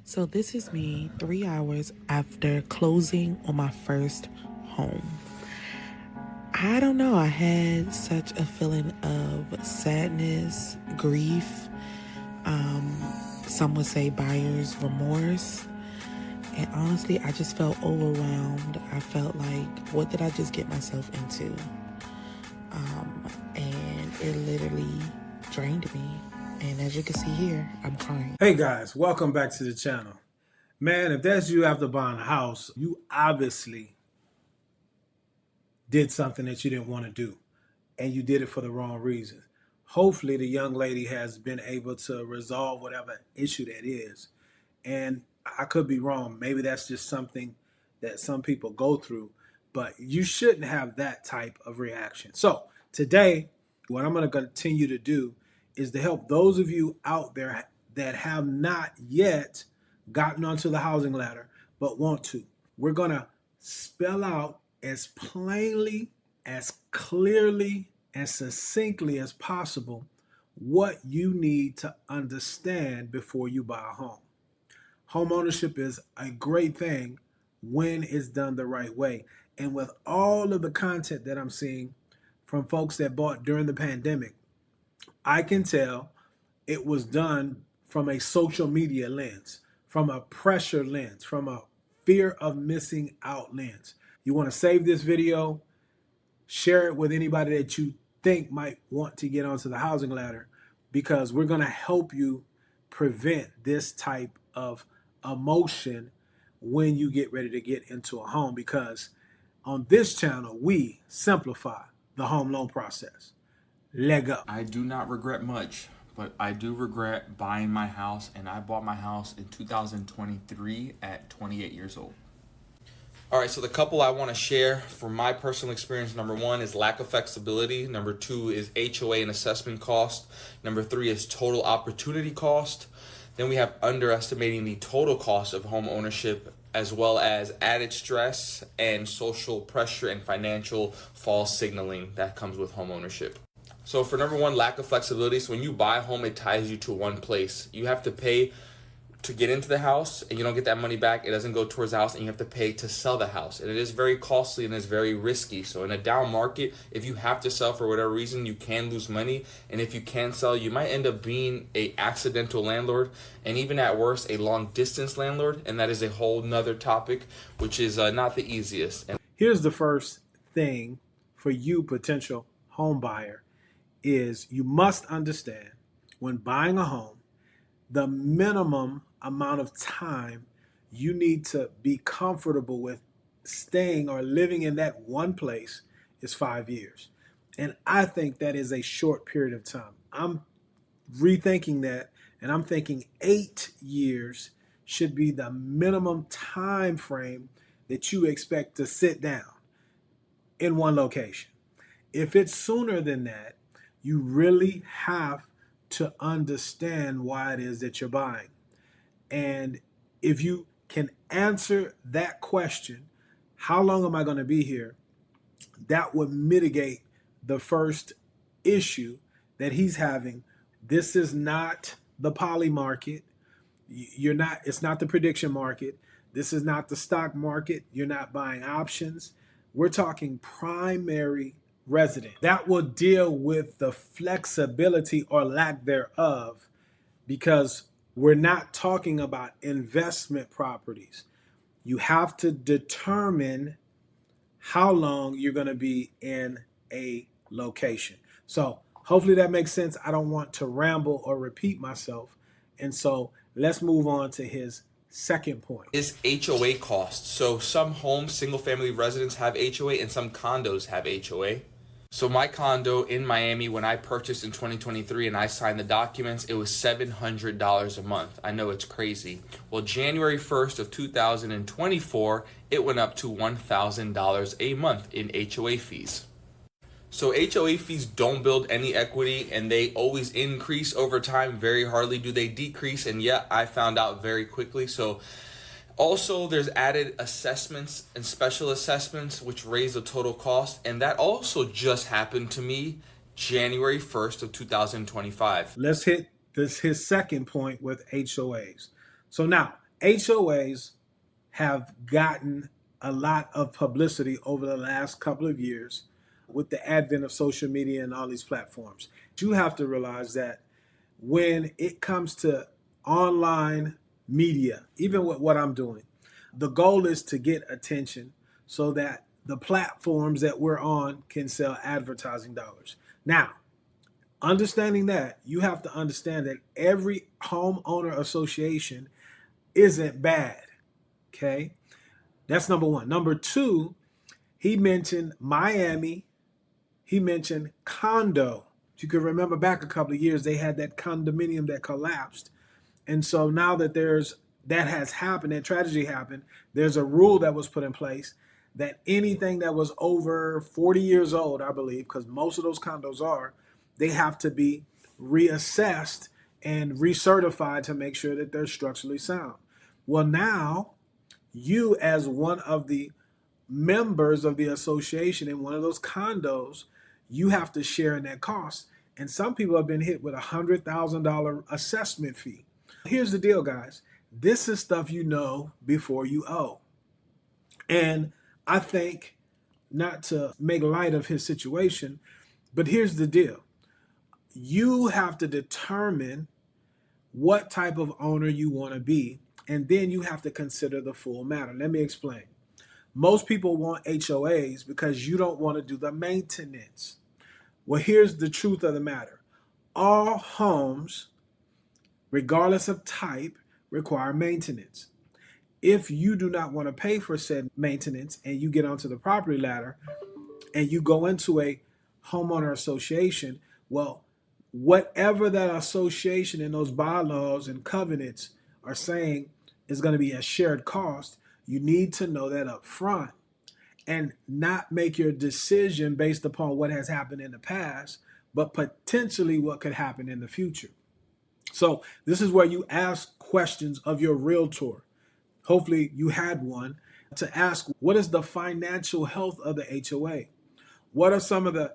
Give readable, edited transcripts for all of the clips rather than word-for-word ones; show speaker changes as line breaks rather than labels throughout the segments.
So this is me 3 hours after closing on my first home. I don't know, I had such a feeling of sadness, grief, some would say buyer's remorse. And honestly, I just felt overwhelmed. I felt like, what did I just get myself into? And it literally drained me. And as you can see here, I'm crying.
Hey guys, welcome back to the channel. Man, if that's you after buying a house, you obviously did something that you didn't want to do, and you did it for the wrong reason. Hopefully the young lady has been able to resolve whatever issue that is. And I could be wrong. Maybe that's just something that some people go through, but you shouldn't have that type of reaction. So today, what I'm going to continue to do is to help those of you out there that have not yet gotten onto the housing ladder but want to. We're going to spell out as plainly, as clearly, as succinctly as possible what you need to understand before you buy a home. Homeownership is a great thing when it's done the right way. And with all of the content that I'm seeing from folks that bought during the pandemic, I can tell it was done from a social media lens, from a pressure lens, from a fear of missing out lens. You want to save this video, share it with anybody that you think might want to get onto the housing ladder, because we're going to help you prevent this type of emotion when you get ready to get into a home, because on this channel, we simplify the home loan process. Leg up.
I do not regret much, but I do regret buying my house, and I bought my house in 2023 at 28 years old. All right, so the couple I want to share from my personal experience, number one is lack of flexibility. Number two is HOA and assessment cost. Number three is total opportunity cost. Then we have underestimating the total cost of home ownership, as well as added stress and social pressure and financial false signaling that comes with home ownership. So for number one, lack of flexibility. So when you buy a home, it ties you to one place. You have to pay to get into the house, and you don't get that money back. It doesn't go towards the house, and you have to pay to sell the house. And it is very costly and it's very risky. So in a down market, if you have to sell for whatever reason, you can lose money. And if you can sell, you might end up being a accidental landlord, and even at worst, a long distance landlord. And that is a whole nother topic, which is not the easiest.
Here's the first thing for you, potential home buyer, is you must understand when buying a home, the minimum amount of time you need to be comfortable with staying or living in that one place is 5 years. And I think that is a short period of time. I'm rethinking that, and I'm thinking 8 years should be the minimum time frame that you expect to sit down in one location. If it's sooner than that, you really have to understand why it is that you're buying. And if you can answer that question, how long am I going to be here? That would mitigate the first issue that he's having. This is not the poly market. It's not the prediction market. This is not the stock market. You're not buying options. We're talking primary resident. That will deal with the flexibility or lack thereof, because we're not talking about investment properties. You have to determine how long you're going to be in a location. So hopefully that makes sense. I don't want to ramble or repeat myself. And so let's move on to his second point.
Is HOA costs. So some homes, single family residents have HOA, and some condos have HOA. So my condo in Miami, when I purchased in 2023 and I signed the documents, it was $700 a month. I know it's crazy. Well, January 1st of 2024, it went up to $1,000 a month in HOA fees. So HOA fees don't build any equity, and they always increase over time. Very hardly do they decrease, and yet I found out very quickly. So also, there's added assessments and special assessments, which raise the total cost. And that also just happened to me January 1st of 2025.
Let's hit his second point with HOAs. So now, HOAs have gotten a lot of publicity over the last couple of years with the advent of social media and all these platforms. You have to realize that when it comes to online media, even with what I'm doing, the goal is to get attention so that the platforms that we're on can sell advertising dollars. Now, understanding that, you have to understand that every homeowner association isn't bad. Okay. That's number one. Number two, he mentioned Miami. He mentioned condo. You can remember back a couple of years, they had that condominium that collapsed. And so now that that has happened, that tragedy happened, there's a rule that was put in place that anything that was over 40 years old, I believe, because most of those condos are, they have to be reassessed and recertified to make sure that they're structurally sound. Well, now you, as one of the members of the association in one of those condos, you have to share in that cost. And some people have been hit with $100,000 assessment fee. Here's the deal, guys. This is stuff you know before you owe. And I think, not to make light of his situation, but here's the deal. You have to determine what type of owner you want to be, and then you have to consider the full matter. Let me explain. Most people want HOAs because you don't want to do the maintenance. Well, here's the truth of the matter. All homes, regardless of type, require maintenance. If you do not want to pay for said maintenance and you get onto the property ladder and you go into a homeowner association, well, whatever that association and those bylaws and covenants are saying is going to be a shared cost, you need to know that up front and not make your decision based upon what has happened in the past, but potentially what could happen in the future. So this is where you ask questions of your realtor. Hopefully you had one to ask, what is the financial health of the HOA? What are some of the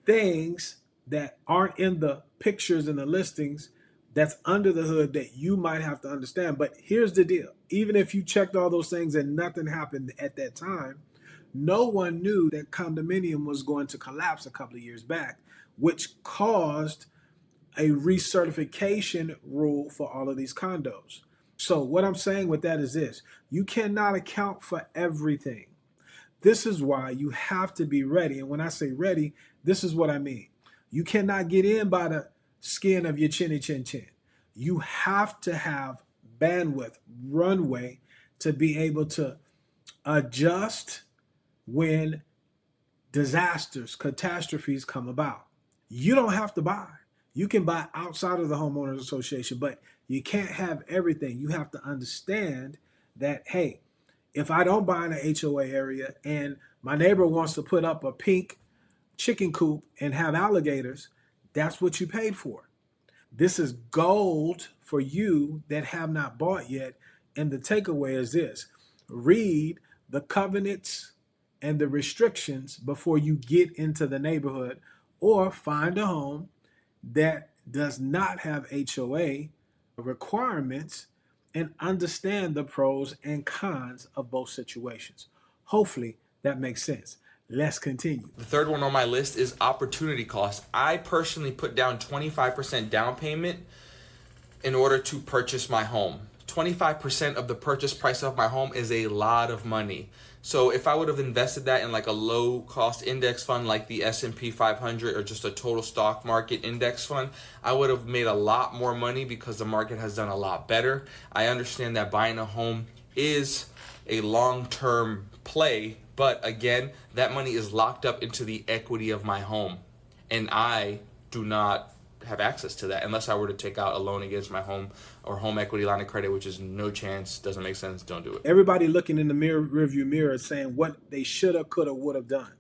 things that aren't in the pictures and the listings that's under the hood that you might have to understand? But here's the deal. Even if you checked all those things and nothing happened at that time, no one knew that condominium was going to collapse a couple of years back, which caused a recertification rule for all of these condos. So what I'm saying with that is this: you cannot account for everything. This is why you have to be ready. And when I say ready, this is what I mean. You cannot get in by the skin of your chinny chin chin. You have to have bandwidth, runway to be able to adjust when disasters, catastrophes come about. You don't have to buy. You can buy outside of the homeowners association, but you can't have everything. You have to understand that, hey, if I don't buy in the HOA area and my neighbor wants to put up a pink chicken coop and have alligators, that's what you paid for. This is gold for you that have not bought yet. And the takeaway is this: read the covenants and the restrictions before you get into the neighborhood, or find a home that does not have HOA requirements, and understand the pros and cons of both situations. Hopefully that makes sense. Let's continue.
The third one on my list is opportunity cost. I personally put down 25% down payment in order to purchase my home. 25% of the purchase price of my home is a lot of money. So if I would have invested that in like a low cost index fund like the S&P 500 or just a total stock market index fund, I would have made a lot more money because the market has done a lot better. I understand that buying a home is a long-term play, but again, that money is locked up into the equity of my home, and I do not have access to that unless I were to take out a loan against my home or home equity line of credit, which is no chance, doesn't make sense, don't do it.
Everybody looking in the rearview mirror saying what they shoulda, coulda, would have done.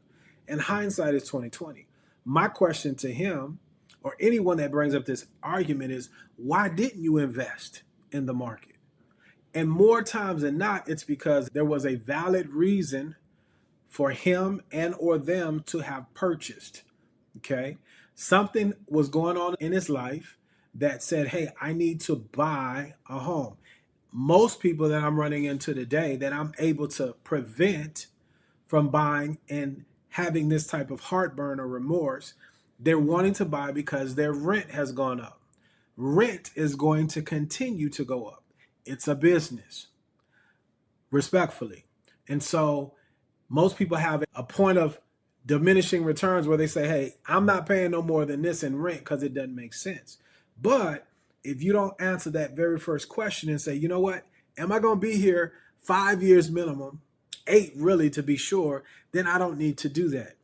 And hindsight is 2020. My question to him, or anyone that brings up this argument, is why didn't you invest in the market? And more times than not, it's because there was a valid reason for him and or them to have purchased. Okay? Something was going on in his life that said, hey, I need to buy a home. most people that I'm running into today that I'm able to prevent from buying and having this type of heartburn or remorse, they're wanting to buy because their rent has gone up. Rent is going to continue to go up. It's a business, respectfully. And so most people have a point of diminishing returns where they say, hey, I'm not paying no more than this in rent because it doesn't make sense. But if you don't answer that very first question and say, you know what, am I going to be here 5 years minimum, 8 really to be sure, then I don't need to do that.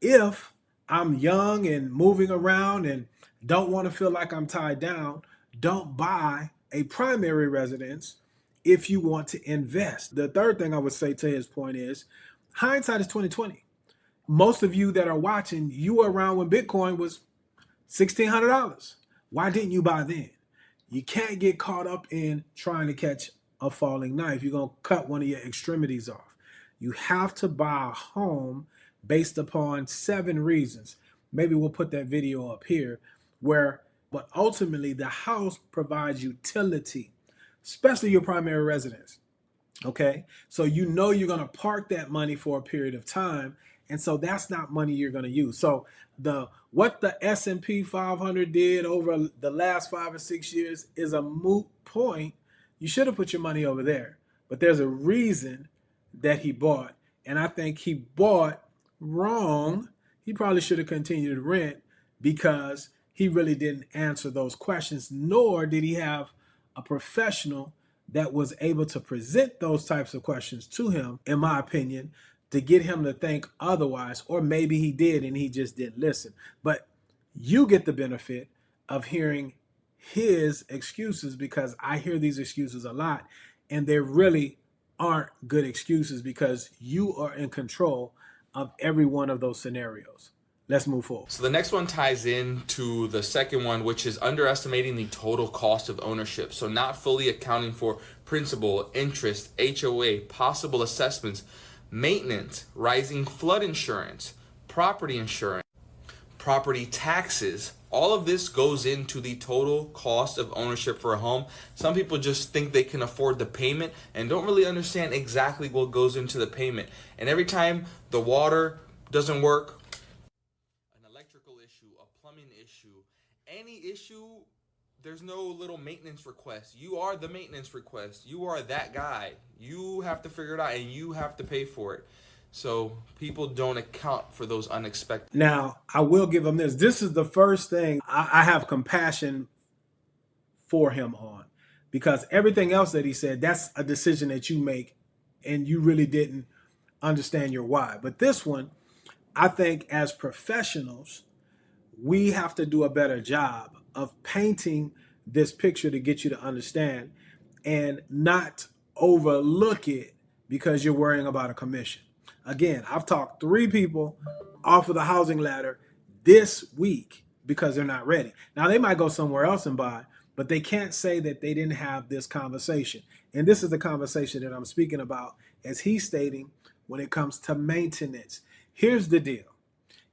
If I'm young and moving around and don't want to feel like I'm tied down, don't buy a primary residence if you want to invest. The third thing I would say to his point is hindsight is 2020. Most of you that are watching, you were around when Bitcoin was $1,600. Why didn't you buy then? You can't get caught up in trying to catch a falling knife. You're going to cut one of your extremities off. You have to buy a home based upon 7 reasons. Maybe we'll put that video up here but ultimately the house provides utility, especially your primary residence. Okay, so you know you're going to park that money for a period of time, and so that's not money you're going to use. So what the S&P 500 did over the last 5 or 6 years is a moot point. You should have put your money over there, but there's a reason that he bought, and I think he bought wrong. He probably should have continued to rent because he really didn't answer those questions, nor did he have a professional that was able to present those types of questions to him, in my opinion, to get him to think otherwise. Or maybe he did and he just didn't listen. But you get the benefit of hearing his excuses, because I hear these excuses a lot and they really aren't good excuses because you are in control of every one of those scenarios. Let's move forward.
So the next one ties into the second one, which is underestimating the total cost of ownership. So not fully accounting for principal, interest, HOA, possible assessments, maintenance, rising flood insurance, property insurance, property taxes. All of this goes into the total cost of ownership for a home. Some people just think they can afford the payment and don't really understand exactly what goes into the payment. And every time the water doesn't work, plumbing issue, any issue, there's no little maintenance request. You are the maintenance request. You are that guy. You have to figure it out and you have to pay for it. So people don't account for those unexpected.
Now, I will give him this. This is the first thing I have compassion for him on, because everything else that he said, that's a decision that you make and you really didn't understand your why. But this one, I think as professionals, we have to do a better job of painting this picture to get you to understand and not overlook it because you're worrying about a commission. Again, I've talked 3 people off of the housing ladder this week because they're not ready. Now, they might go somewhere else and buy, but they can't say that they didn't have this conversation. And this is the conversation that I'm speaking about, as he's stating, when it comes to maintenance. Here's the deal.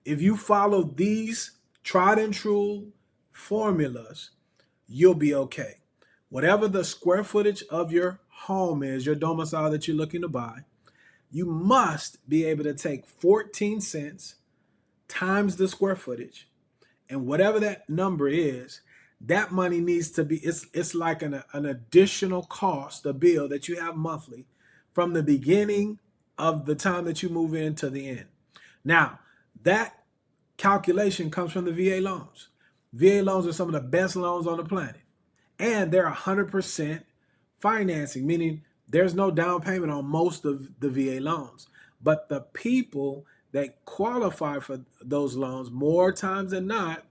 If you follow these tried and true formulas, you'll be okay. Whatever the square footage of your home is, your domicile that you're looking to buy, you must be able to take 14 cents times the square footage, and whatever that number is, that money needs to be, it's like an additional cost, a bill that you have monthly from the beginning of the time that you move in to the end. Now, that calculation comes from the VA loans. VA loans are some of the best loans on the planet. And they're 100% financing, meaning there's no down payment on most of the VA loans. But the people that qualify for those loans, more times than not,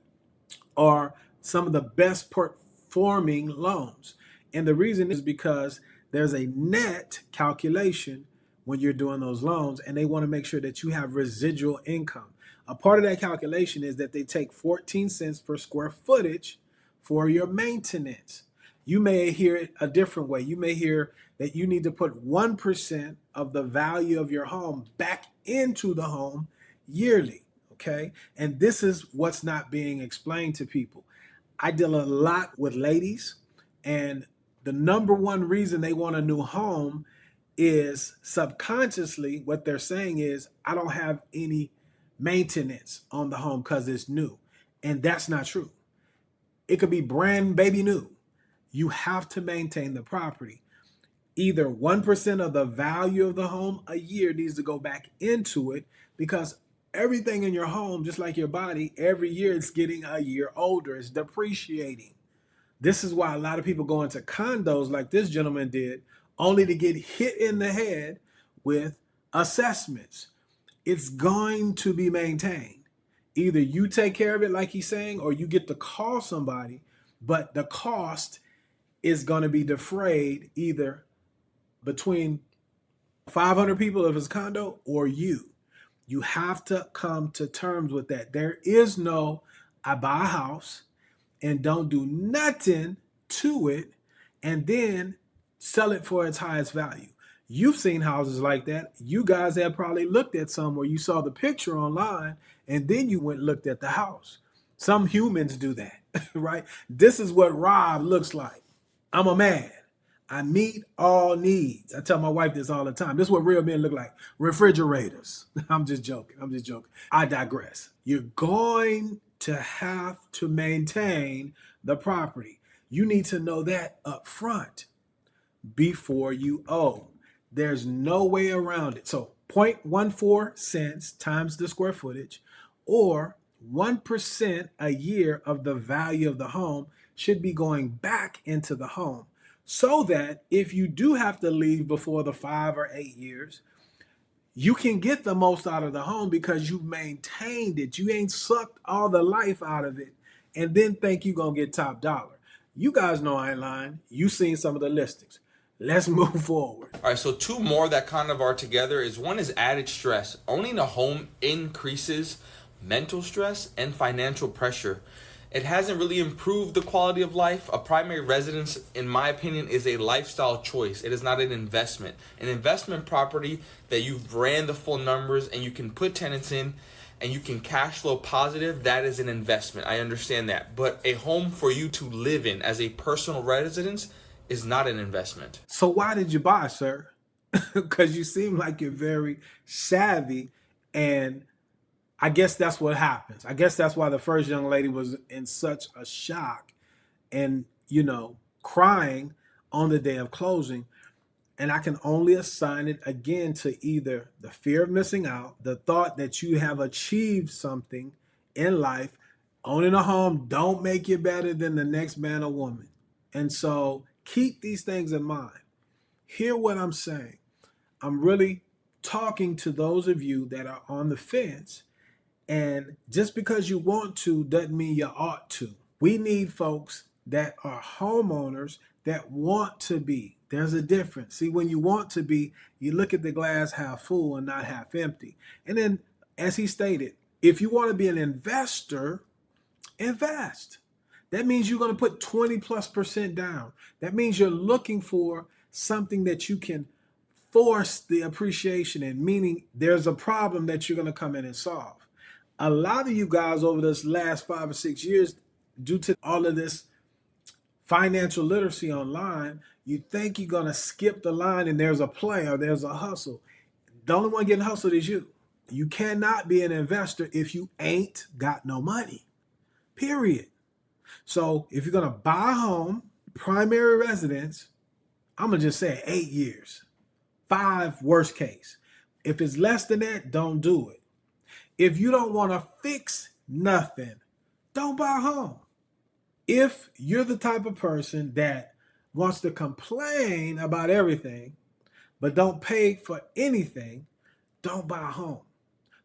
are some of the best performing loans. And the reason is because there's a net calculation when you're doing those loans, and they want to make sure that you have residual income. A part of that calculation is that they take 14 cents per square footage for your maintenance. You may hear it a different way. You may hear that you need to put 1% of the value of your home back into the home yearly, okay? And this is what's not being explained to people. I deal a lot with ladies, and The number one reason they want a new home is subconsciously what they're saying is, I don't have any maintenance on the home because it's new. And that's not true. It could be brand baby new. You have to maintain the property. Either 1% of the value of the home a year needs to go back into it, because everything in your home, just like your body, every year it's getting a year older. It's depreciating. This is why a lot of people go into condos like this gentleman did, only to get hit in the head with assessments. It's going to be maintained. Either you take care of it like he's saying, or you get to call somebody, but the cost is going to be defrayed either between 500 people if it's condo or you. You have to come to terms with that. There is no, I buy a house and don't do nothing to it and then sell it for its highest value. You've seen houses like that. You guys have probably looked at some where you saw the picture online and then you went and looked at the house. Some humans do that, right? This is what Rob looks like. I'm a man. I meet all needs. I tell my wife this all the time. This is what real men look like. Refrigerators. I'm just joking. I digress. You're going to have to maintain the property. You need to know that up front before you owe. There's no way around it. So 0.14 cents times the square footage, or 1% a year of the value of the home should be going back into the home, so that if you do have to leave before the 5 or 8 years, you can get the most out of the home because you maintained it. You ain't sucked all the life out of it and then think you're going to get top dollar. You guys know I ain't lying. You seen some of the listings. Let's move forward.
All right, so two more that kind of are together is, one is added stress. Owning a home increases mental stress and financial pressure. It hasn't really improved the quality of life. A primary residence, in my opinion, is a lifestyle choice. It is not an investment. An investment property that you've ran the full numbers and you can put tenants in and you can cash flow positive, that is an investment. I understand that. But a home for you to live in as a personal residence is not an investment.
So why did you buy, sir? Because you seem like you're very savvy, and I guess that's what happens. I guess that's why the first young lady was in such a shock and, crying on the day of closing. And I can only assign it again to either the fear of missing out, the thought that you have achieved something in life. Owning a home don't make you better than the next man or woman. And so keep these things in mind. Hear what I'm saying. I'm really talking to those of you that are on the fence. And just because you want to doesn't mean you ought to. We need folks that are homeowners that want to be. There's a difference. See, when you want to be, you look at the glass half full and not half empty. And then, as he stated, if you want to be an investor, invest. That means you're going to put 20+% down. That means you're looking for something that you can force the appreciation in, meaning there's a problem that you're going to come in and solve. A lot of you guys over this last 5 or 6 years, due to all of this financial literacy online, you think you're going to skip the line and there's a play or there's a hustle. The only one getting hustled is you. You cannot be an investor if you ain't got no money, period. So if you're going to buy a home, primary residence, I'm going to just say 8 years, 5 worst case. If it's less than that, don't do it. If you don't want to fix nothing, don't buy a home. If you're the type of person that wants to complain about everything, but don't pay for anything, don't buy a home.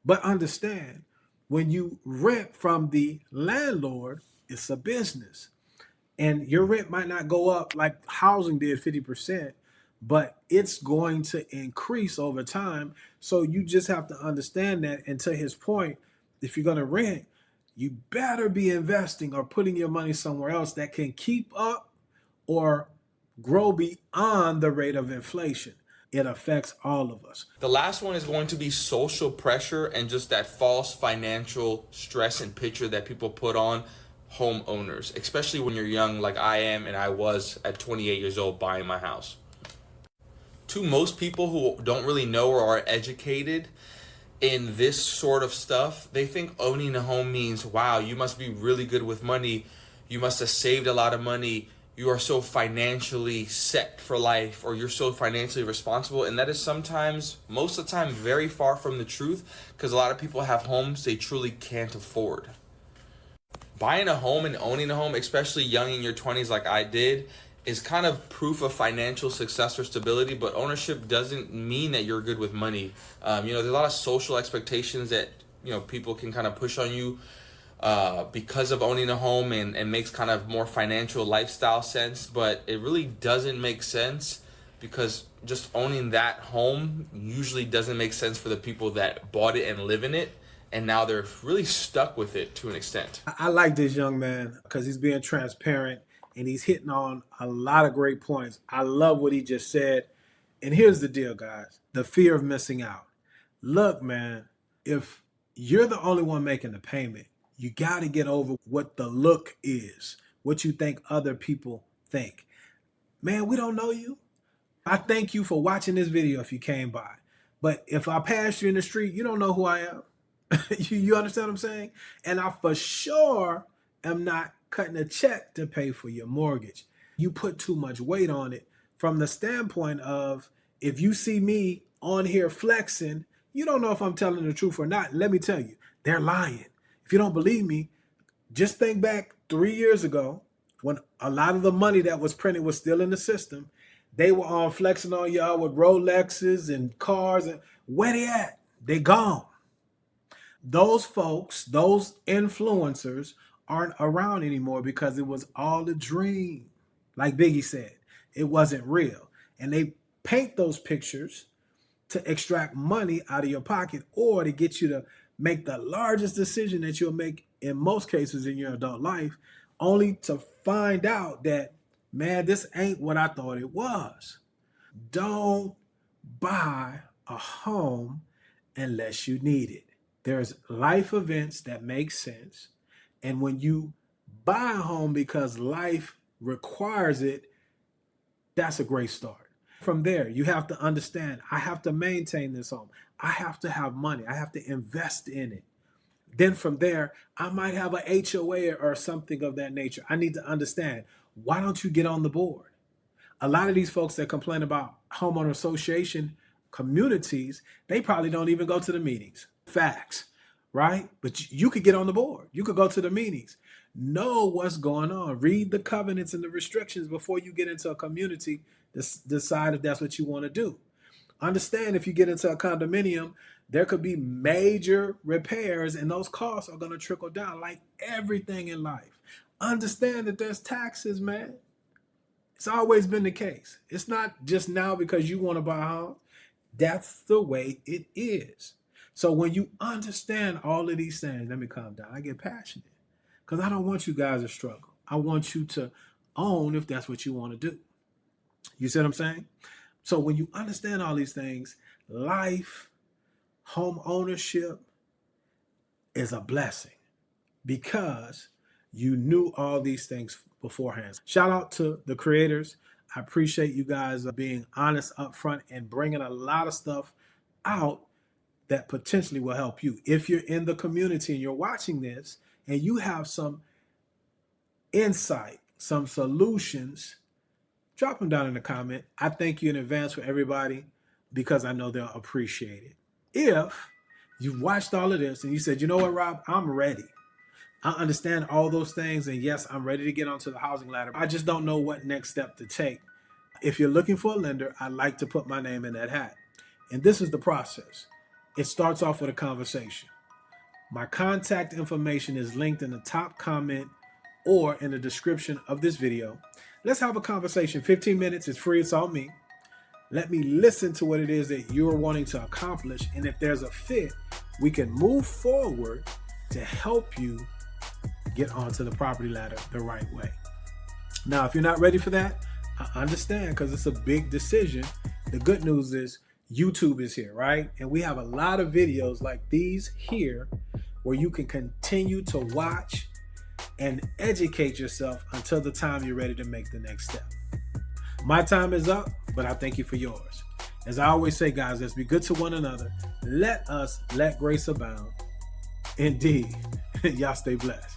But understand, when you rent from the landlord, it's a business. And your rent might not go up like housing did 50%, but it's going to increase over time. So you just have to understand that. And to his point, if you're going to rent, you better be investing or putting your money somewhere else that can keep up or grow beyond the rate of inflation. It affects all of us.
The last one is going to be social pressure and just that false financial stress and picture that people put on homeowners, especially when you're young like I am and I was at 28 years old buying my house. To most people who don't really know or are educated in this sort of stuff, they think owning a home means, wow, you must be really good with money. You must have saved a lot of money. You are so financially set for life, or you're so financially responsible. And that is sometimes, most of the time, very far from the truth, because a lot of people have homes they truly can't afford. Buying a home and owning a home, especially young in your 20s like I did, is kind of proof of financial success or stability, but ownership doesn't mean that you're good with money. There's a lot of social expectations that, people can kind of push on you because of owning a home, and makes kind of more financial lifestyle sense, but it really doesn't make sense, because just owning that home usually doesn't make sense for the people that bought it and live in it, and now they're really stuck with it to an extent.
I like this young man because he's being transparent and he's hitting on a lot of great points. I love what he just said. And here's the deal, guys. The fear of missing out. Look, man, if you're the only one making the payment, you got to get over what the look is, what you think other people think. Man, we don't know you. I thank you for watching this video if you came by. But if I pass you in the street, you don't know who I am. You understand what I'm saying? And I for sure am not cutting a check to pay for your mortgage. You put too much weight on it from the standpoint of, if you see me on here flexing, you don't know if I'm telling the truth or not. Let me tell you, they're lying. If you don't believe me, just think back 3 years ago when a lot of the money that was printed was still in the system. They were on flexing on y'all with Rolexes and cars. And where they at? They gone. Those folks, those influencers aren't around anymore because it was all a dream. Like Biggie said, it wasn't real. And they paint those pictures to extract money out of your pocket, or to get you to make the largest decision that you'll make in most cases in your adult life, only to find out that, man, this ain't what I thought it was. Don't buy a home unless you need it. There's life events that make sense. And when you buy a home because life requires it, that's a great start. From there, you have to understand, I have to maintain this home. I have to have money. I have to invest in it. Then from there, I might have a HOA or something of that nature. I need to understand, why don't you get on the board? A lot of these folks that complain about homeowner association communities, they probably don't even go to the meetings. Facts, right? But you could get on the board. You could go to the meetings. Know what's going on. Read the covenants and the restrictions before you get into a community. Decide if that's what you want to do. Understand, if you get into a condominium, there could be major repairs, and those costs are going to trickle down like everything in life. Understand that there's taxes, man. It's always been the case. It's not just now because you want to buy a home. That's the way it is. So when you understand all of these things, let me calm down. I get passionate because I don't want you guys to struggle. I want you to own if that's what you want to do. You see what I'm saying? So when you understand all these things, life, home ownership is a blessing because you knew all these things beforehand. Shout out to the creators. I appreciate you guys being honest up front and bringing a lot of stuff out that potentially will help you. If you're in the community and you're watching this and you have some insight, some solutions, drop them down in the comment. I thank you in advance for everybody because I know they'll appreciate it. If you've watched all of this and you said, you know what, Rob, I'm ready. I understand all those things, and yes, I'm ready to get onto the housing ladder. I just don't know what next step to take. If you're looking for a lender, I'd like to put my name in that hat. And this is the process. It starts off with a conversation. My contact information is linked in the top comment or in the description of this video. Let's have a conversation. 15 minutes, it's free, it's on me. Let me listen to what it is that you're wanting to accomplish. And if there's a fit, we can move forward to help you get onto the property ladder the right way. Now, if you're not ready for that, I understand, because it's a big decision. The good news is YouTube is here, right? And we have a lot of videos like these here where you can continue to watch and educate yourself until the time you're ready to make the next step. My time is up, but I thank you for yours. As I always say, guys, let's be good to one another. Let grace abound. Indeed. Y'all stay blessed.